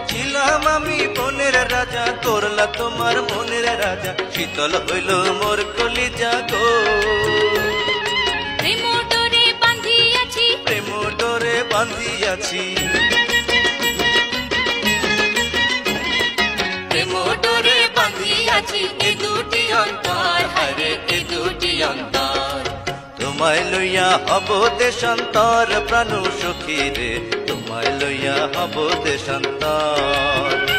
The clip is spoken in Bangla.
ছিলাম আমি বনের রাজা, করলা তোমার মনের রাজা, শীতল হইল মোর কলিজা গো। প্রেম ডোরে বাঁধিয়াছি, প্রেম ডোরে বাঁধিয়াছি, প্রেম ডোরে বাঁধিয়াছি, এ দুটি অন্তর, হায়রে এ দুটি অন্তর। তোমায় লইয়া হব দেশান্তর, প্রাণ সখী রে তোমায় লইয়া হব দেশান্তর।